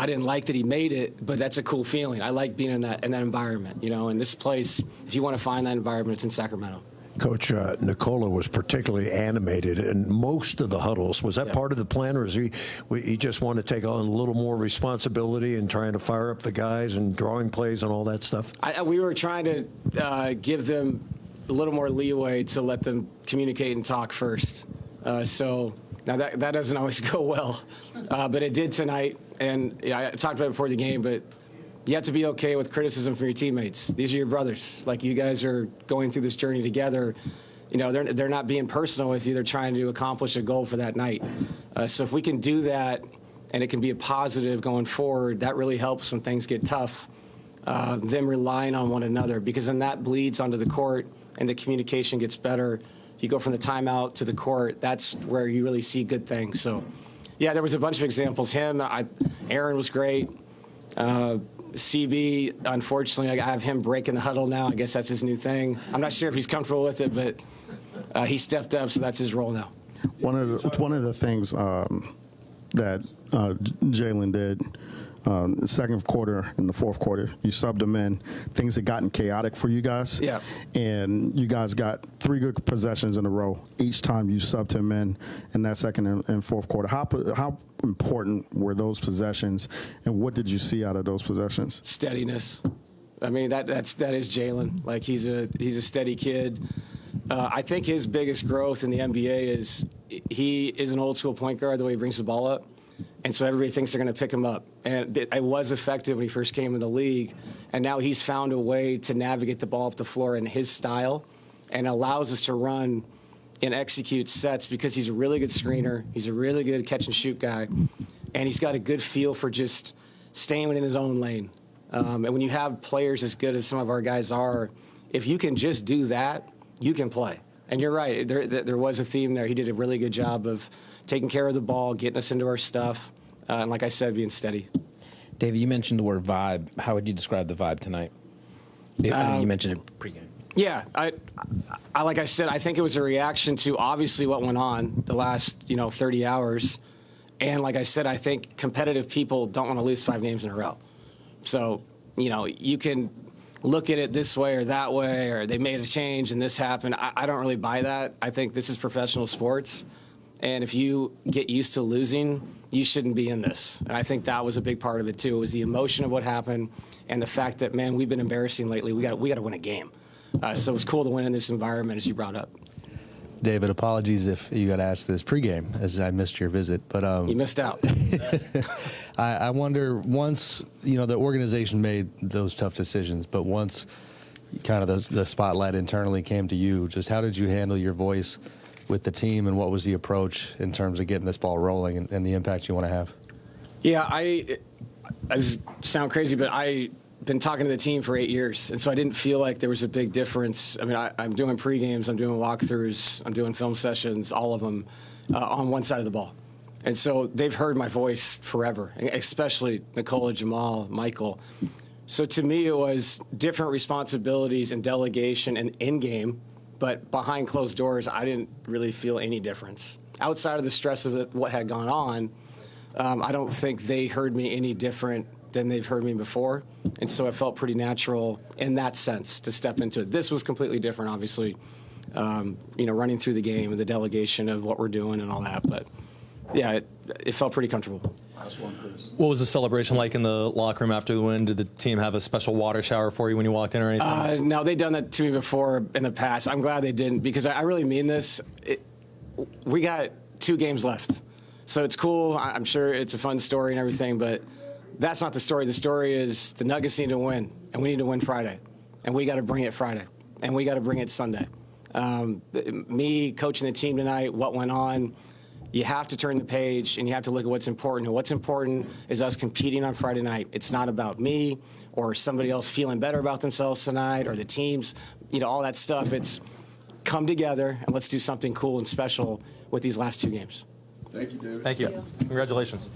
I didn't like that he made it, but that's a cool feeling. I like being in that environment, And this place, if you want to find that environment, it's in Sacramento. Coach, Nikola was particularly animated in most of the huddles. Was that part of the plan, or is he just want to take on a little more responsibility and trying to fire up the guys and drawing plays and all that stuff? We were trying to give them a little more leeway to let them communicate and talk first. So now that doesn't always go well, but it did tonight. And I talked about it before the game, but you have to be okay with criticism from your teammates. These are your brothers. Like, you guys are going through this journey together. They're not being personal with you. They're trying to accomplish a goal for that night. So if we can do that and it can be a positive going forward, that really helps when things get tough, them relying on one another, because then that bleeds onto the court and the communication gets better. You go from the timeout to the court. That's where you really see good things. So, yeah, there was a bunch of examples. Aaron was great. CB, unfortunately, I have him breaking the huddle now. I guess that's his new thing. I'm not sure if he's comfortable with it, but he stepped up, so that's his role now. One of the things that Jalen did, the second quarter and the fourth quarter, you subbed him in. Things had gotten chaotic for you guys. Yeah. And you guys got 3 good possessions in a row each time you subbed him in that second and fourth quarter. How important were those possessions, and what did you see out of those possessions? Steadiness. I mean, that is Jalen. Like, he's a steady kid. I think his biggest growth in the NBA is he is an old school point guard, the way he brings the ball up. And so everybody thinks they're going to pick him up. And it was effective when he first came in the league. And now he's found a way to navigate the ball up the floor in his style and allows us to run and execute sets because he's a really good screener. He's a really good catch and shoot guy. And he's got a good feel for just staying within his own lane. And when you have players as good as some of our guys are, if you can just do that, you can play. And you're right. There was a theme there. He did a really good job of taking care of the ball, getting us into our stuff, and like I said, being steady. David, you mentioned the word vibe. How would you describe the vibe tonight? You mentioned it pregame. Yeah, I like I said, I think it was a reaction to obviously what went on the last 30 hours, and like I said, I think competitive people don't want to lose 5 games in a row. So you can look at it this way or that way, or they made a change and this happened. I don't really buy that. I think this is professional sports. And if you get used to losing, you shouldn't be in this. And I think that was a big part of it, too. It was the emotion of what happened and the fact that, man, we've been embarrassing lately. We got to win a game. So it was cool to win in this environment, as you brought up. David, apologies if you got asked this pregame, as I missed your visit. But you missed out. I wonder, once, the organization made those tough decisions, but once kind of the spotlight internally came to you, just how did you handle your voice with the team, and what was the approach in terms of getting this ball rolling and the impact you want to have? Yeah, I sound crazy, but I've been talking to the team for 8 years, and so I didn't feel like there was a big difference. I mean, I'm doing pre-games, I'm doing walkthroughs, I'm doing film sessions, all of them on one side of the ball. And so they've heard my voice forever, especially Nikola, Jamal, Michael. So to me, it was different responsibilities and delegation and in-game. But behind closed doors, I didn't really feel any difference. Outside of the stress of what had gone on, I don't think they heard me any different than they've heard me before. And so it felt pretty natural in that sense to step into it. This was completely different, obviously, running through the game and the delegation of what we're doing and all that. But, yeah, it felt pretty comfortable. What was the celebration like in the locker room after the win? Did the team have a special water shower for you when you walked in or anything? No, they've done that to me before in the past. I'm glad they didn't, because I really mean this. We got 2 games left. So it's cool. I'm sure it's a fun story and everything, but that's not the story. The story is the Nuggets need to win, and we need to win Friday. And we got to bring it Friday. And we got to bring it Sunday. Me coaching the team tonight, what went on, you have to turn the page and you have to look at what's important. And what's important is us competing on Friday night. It's not about me or somebody else feeling better about themselves tonight or the teams, all that stuff. It's come together and let's do something cool and special with these last 2 games. Thank you, David. Thank you. Congratulations.